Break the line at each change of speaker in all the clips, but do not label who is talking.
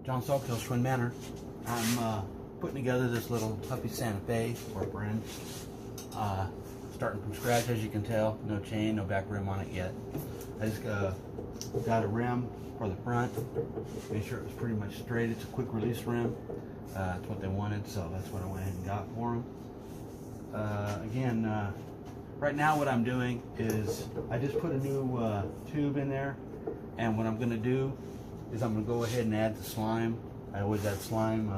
Schwinn Manor. I'm putting together this little puppy Santa Fe for a friend. Starting from scratch, as you can tell. No chain, no back rim on it yet. I just got a rim for the front. Made sure it was pretty much straight. It's a quick release rim. That's what they wanted, so that's what I went ahead and got for them. Again, right now what I'm doing is I just put a new tube in there, and what I'm going to do is I'm going to go ahead and add the slime. I always add slime.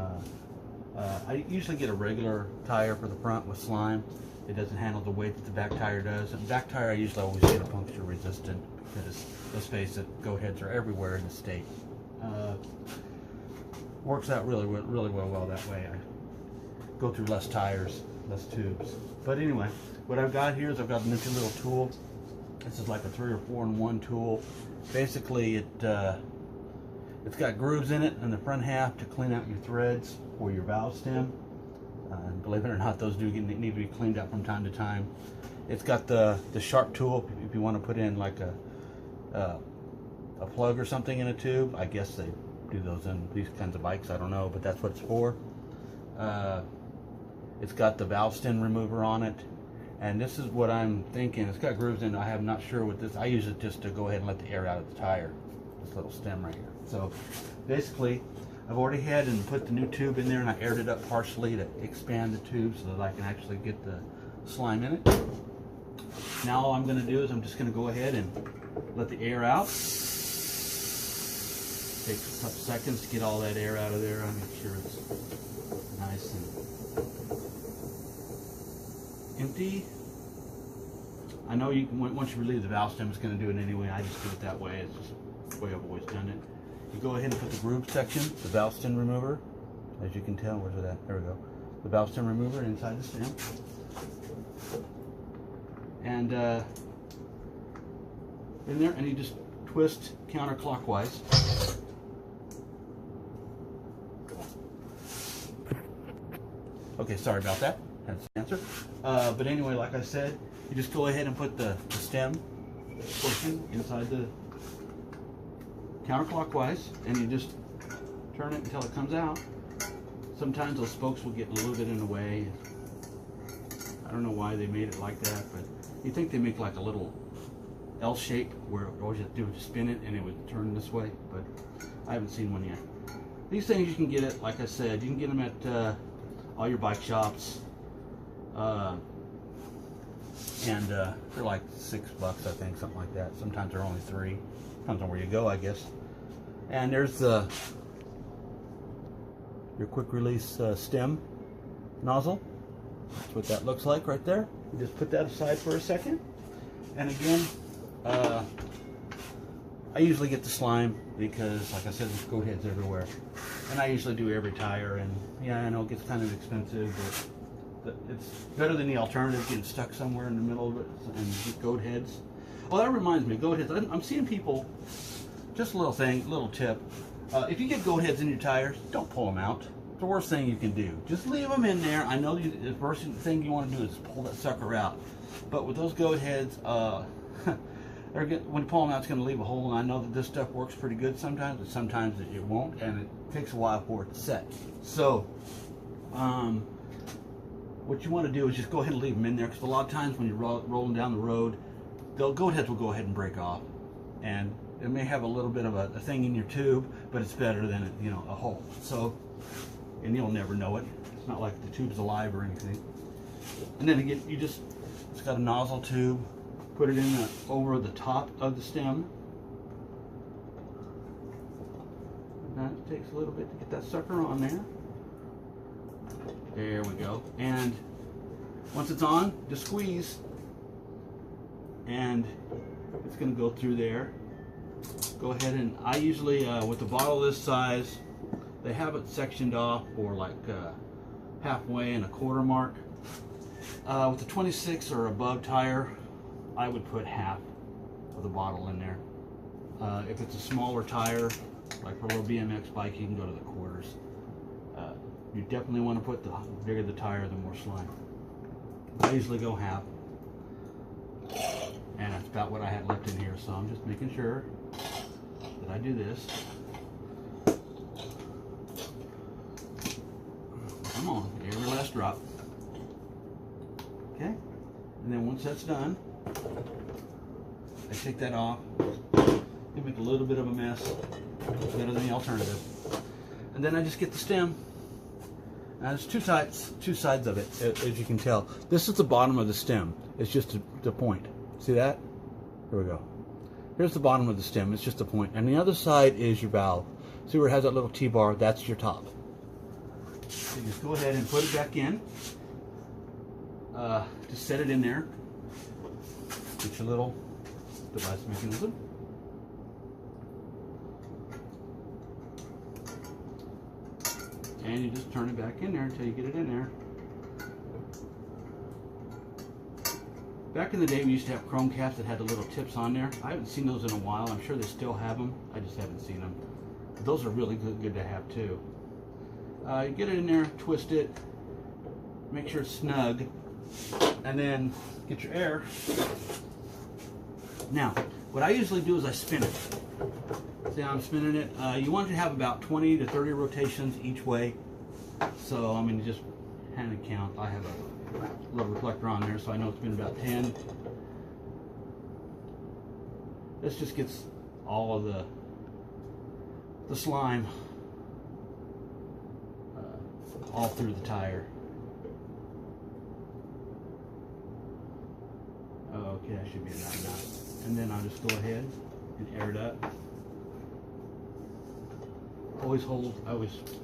I usually get a regular tire for the front with slime. It doesn't handle the weight that the back tire does. And back tire I usually always get a puncture resistant, because let's face it, goat heads are everywhere in the state. Works out really well that way. I go through less tires, less tubes. But anyway, what I've got here is I've got a nifty little tool. This is like a 3 or 4-in-1 tool. Basically, it's got grooves in it in the front half to clean out your threads for your valve stem. And believe it or not, those do need to be cleaned out from time to time. It's got the sharp tool if you want to put in like a plug or something in a tube. I guess they do those in these kinds of bikes. I don't know, but that's what it's for. It's got the valve stem remover on it. And this is what I'm thinking. It's got grooves in it. I'm not sure what this. I use it just to go ahead and let the air out of the tire. This little stem right here. So basically, I've already had and put the new tube in there, and I aired it up partially to expand the tube so that I can actually get the slime in it. Now all I'm going to do is I'm just going to go ahead and let the air out. Takes a couple seconds to get all that air out of there. I make sure it's nice and empty. I know you can, once you relieve the valve stem, it's going to do it anyway. I just do it that way. It's just the way I've always done it. You go ahead and put the groove section, the valve stem remover, as you can tell. Where's it at? There we go. The valve stem remover inside the stem. And in there, and you just twist counterclockwise. Okay, sorry about that. That's the answer. But anyway, like I said, you just go ahead and put the stem portion inside the counterclockwise, and you just turn it until it comes out. Sometimes those spokes will get a little bit in the way. I don't know why they made it like that, but you think they make like a little L shape where all you have to do is spin it and it would turn this way, but I haven't seen one yet. These things you can get it, like I said, you can get them at all your bike shops, and they're like $6, I think, something like that. Sometimes they're only $3. Depends on where you go, I guess. And there's your quick release stem nozzle. That's what that looks like right there. You just put that aside for a second. And again, I usually get the slime because, like I said, there's goat heads everywhere. And I usually do every tire, and yeah, I know it gets kind of expensive, but it's better than the alternative, getting stuck somewhere in the middle of it and get goat heads. Oh, that reminds me, goat heads. I'm seeing people, just a little thing, little tip. If you get goat heads in your tires, don't pull them out. It's the worst thing you can do. Just leave them in there. I know the first thing you want to do is pull that sucker out. But with those goat heads, when you pull them out, it's going to leave a hole. And I know that this stuff works pretty good sometimes, but sometimes it won't, and it takes a while for it to set. So, what you want to do is just go ahead and leave them in there, because a lot of times when you're rolling down the road, the goat heads will go ahead and break off, and it may have a little bit of a thing in your tube, but it's better than a hole. So, and you'll never know it. It's not like the tube's alive or anything. And then again, it's got a nozzle tube. Put it in over the top of the stem. And that takes a little bit to get that sucker on there. There we go. And once it's on, just squeeze. And it's going to go through there. Go ahead, and I usually, with a bottle this size, they have it sectioned off for like halfway and a quarter mark. With the 26 or above tire, I would put half of the bottle in there. If it's a smaller tire, like for a little BMX bike, you can go to the quarters. You definitely want to put the bigger the tire, the more slime. I usually go half. And that's about what I had left in here, so I'm just making sure that I do this. Come on, every last drop. Okay, and then once that's done, I take that off. You make a little bit of a mess, better than the alternative. And then I just get the stem. Now there's two sides of it, as you can tell. This is the bottom of the stem. It's just the point. See that? Here we go. Here's the bottom of the stem. It's just a point. And the other side is your valve. See where it has that little T-bar? That's your top. So you just go ahead and put it back in. Just set it in there. Get your little device mechanism. And you just turn it back in there until you get it in there. Back in the day, we used to have chrome caps that had the little tips on there. I haven't seen those in a while. I'm sure they still have them. I just haven't seen them. Those are really good to have too. You get it in there, twist it, make sure it's snug, and then get your air. Now, what I usually do is I spin it. See how I'm spinning it? You want it to have about 20 to 30 rotations each way. So, I mean, just hand and count. I have a little reflector on there, so I know it's been about 10. This just gets all of the slime all through the tire. Okay, that should be enough now. And then I'll just go ahead and air it up. I always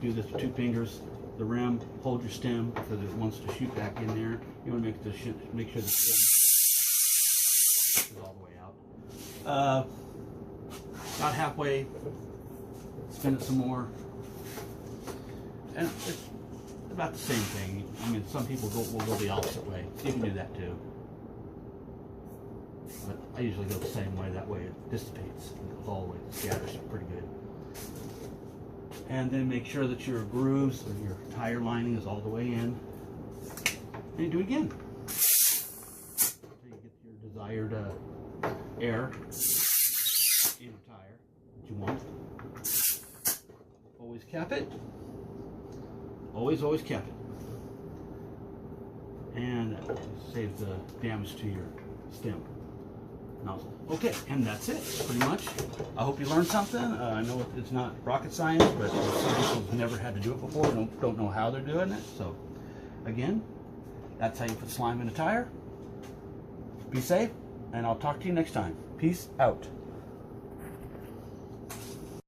do this with 2 fingers. The rim, hold your stem because it wants to shoot back in there. You want to make sure the stem is all the way out. About halfway, spin it some more. And it's about the same thing. I mean, some people will go the opposite way. You can do that too. But I usually go the same way. That way it dissipates. It goes all the way. It scatters pretty good. And then make sure that your grooves or your tire lining is all the way in. And you do it again. Until you get your desired air in your tire that you want. Always cap it. Always cap it. And that saves the damage to your stem nozzle. Okay, and that's it, pretty much. I hope you learned something. I know it's not rocket science, but some people have never had to do it before, don't know how they're doing it. So, again, that's how you put slime in a tire. Be safe, and I'll talk to you next time. Peace out.